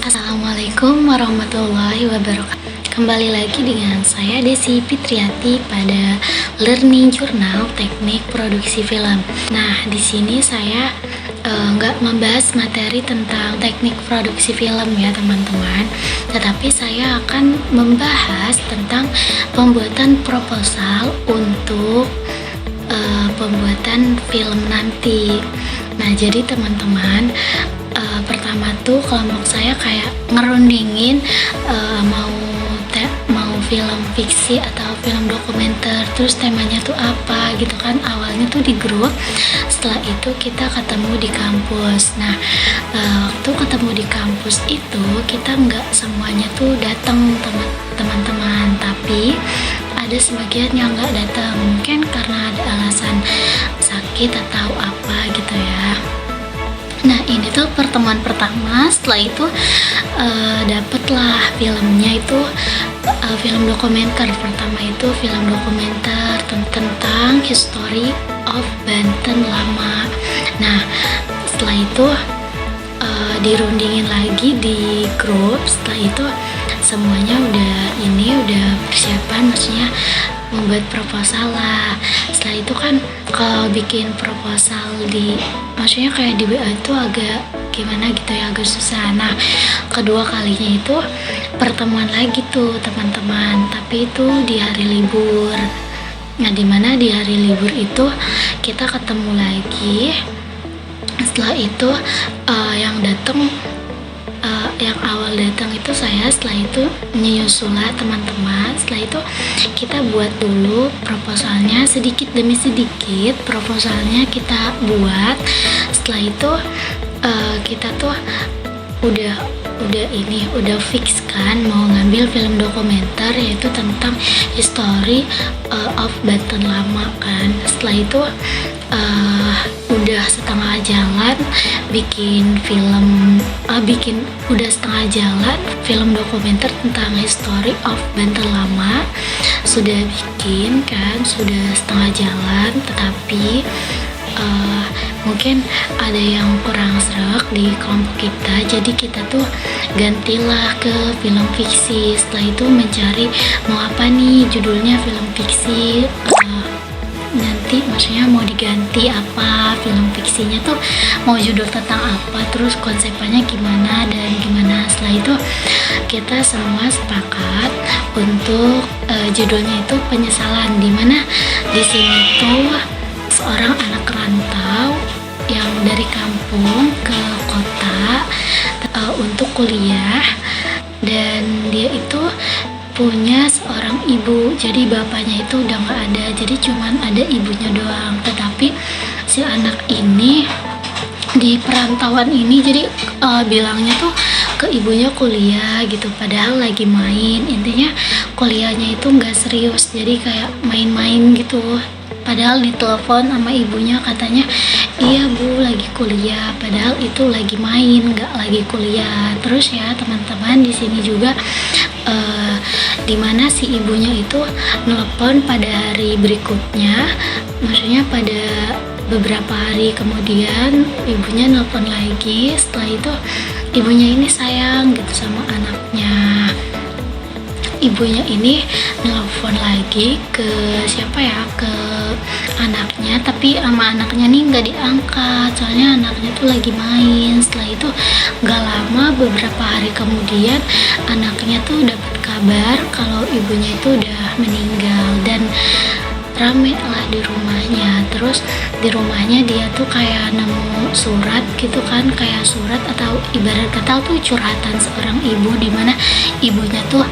Assalamualaikum warahmatullahi wabarakatuh. Kembali lagi dengan saya Desi Fitriati pada Learning Journal Teknik Produksi Film. Nah, di sini saya nggak membahas materi tentang teknik produksi film ya teman-teman, tetapi saya akan membahas tentang pembuatan proposal untuk pembuatan film nanti. Nah, jadi teman-teman, pertama tuh kelompok saya kayak ngerundingin mau film fiksi atau film dokumenter, terus temanya tuh apa gitu kan. Awalnya tuh di grup, setelah itu kita ketemu di kampus. Nah, waktu ketemu di kampus itu kita nggak semuanya tuh datang teman-teman, tapi ada sebagian yang nggak datang, mungkin karena ada alasan sakit atau apa gitu ya. Nah, ini tuh pertemuan pertama. Setelah itu dapatlah filmnya itu film dokumenter. Pertama itu film dokumenter tentang History of Banten lama. Nah, setelah itu dirundingin lagi di grup. Setelah itu semuanya udah persiapan, maksudnya membuat proposal lah. Setelah itu kan kalau bikin proposal maksudnya kayak di WA itu agak gimana gitu ya, agak susah. Nah, kedua kalinya itu pertemuan lagi tuh teman-teman, tapi itu di hari libur. Nah, dimana di hari libur itu kita ketemu lagi. Setelah itu yang awal datang itu saya, setelah itu menyusulah teman-teman. Setelah itu kita buat dulu proposalnya, sedikit demi sedikit proposalnya kita buat. Setelah itu kita tuh udah fix kan mau ngambil film dokumenter, yaitu tentang History of Banten lama kan. Setelah itu udah setengah jalan udah setengah jalan film dokumenter tentang History of Banten lama sudah bikin kan, sudah setengah jalan, tetapi mungkin ada yang kurang serak di kelompok kita, jadi kita tuh gantilah ke film fiksi. Setelah itu mencari mau apa nih judulnya film fiksi, nanti maksudnya mau diganti apa, film fiksinya tuh mau judul tentang apa, terus konsepnya gimana dan gimana. Setelah itu kita semua sepakat untuk judulnya itu penyesalan, dimana di sini tuh seorang anak rantau yang dari kampung ke kota untuk kuliah, dan dia itu punya seorang ibu, jadi bapaknya itu udah nggak ada, jadi cuman ada ibunya doang. Tetapi si anak ini di perantauan ini jadi bilangnya tuh ke ibunya kuliah gitu, padahal lagi main. Intinya kuliahnya itu nggak serius, jadi kayak main-main gitu. Padahal ditelepon sama ibunya katanya, iya bu lagi kuliah, padahal itu lagi main, nggak lagi kuliah. Terus ya teman-teman, di sini juga dimana si ibunya itu nelpon pada hari berikutnya, maksudnya pada beberapa hari kemudian ibunya nelpon lagi. Setelah itu ibunya ini sayang gitu sama anaknya. Ibunya ini nelpon lagi ke ke anaknya, tapi sama anaknya nih nggak diangkat, soalnya anaknya tuh lagi main. Setelah itu nggak lama, beberapa hari kemudian anaknya tuh dapat kabar kalau ibunya itu udah meninggal, dan rame lah di rumahnya. Terus di rumahnya dia tuh kayak nemu surat gitu kan, kayak surat atau ibarat kata tuh curhatan seorang ibu, dimana ibunya tuh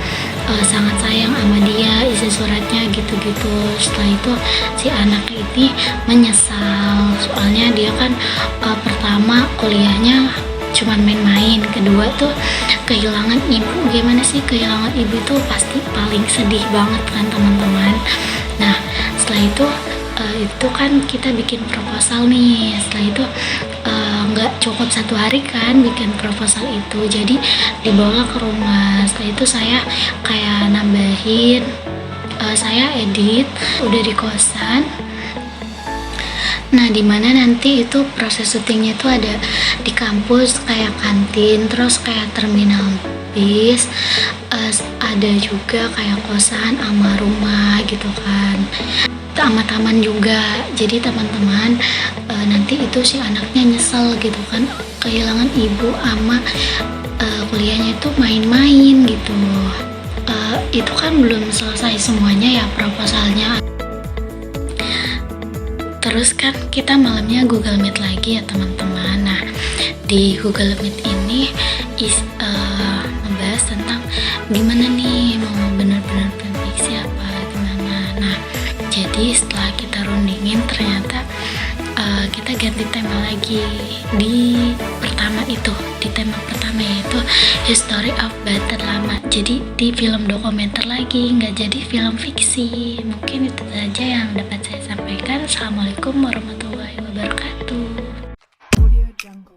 sangat sayang sama dia, isi suratnya gitu-gitu. Setelah itu si anak ini menyesal, soalnya dia kan pertama kuliahnya cuman main-main, kedua tuh kehilangan ibu. Gimana sih, kehilangan ibu tuh pasti paling sedih banget kan teman-teman. Nah, setelah itu kan kita bikin proposal nih. Setelah itu nggak cukup 1 hari kan bikin proposal itu, jadi dibawa ke rumah. Setelah itu saya kayak nambahin, saya edit udah di kosan. Nah, dimana nanti itu proses syutingnya itu ada di kampus kayak kantin, terus kayak terminal bis, ada juga kayak kosan sama rumah gitu kan, sama taman juga. Jadi teman-teman, nanti itu si anaknya nyesel gitu kan, kehilangan ibu sama kuliahnya itu main-main gitu. Itu kan belum selesai semuanya ya proposalnya. Terus kan kita malamnya Google Meet lagi ya teman-teman. Nah, di Google Meet ini membahas tentang gimana nih mau benar-benar fiksi apa gimana. Nah, jadi setelah kita rundingin ternyata kita ganti tema lagi di tema pertama yaitu History of Banten Lama. Jadi di film dokumenter lagi, nggak jadi film fiksi. Mungkin itu saja yang dapat saya sampaikan. Assalamualaikum warahmatullahi wabarakatuh. Audio Jungle.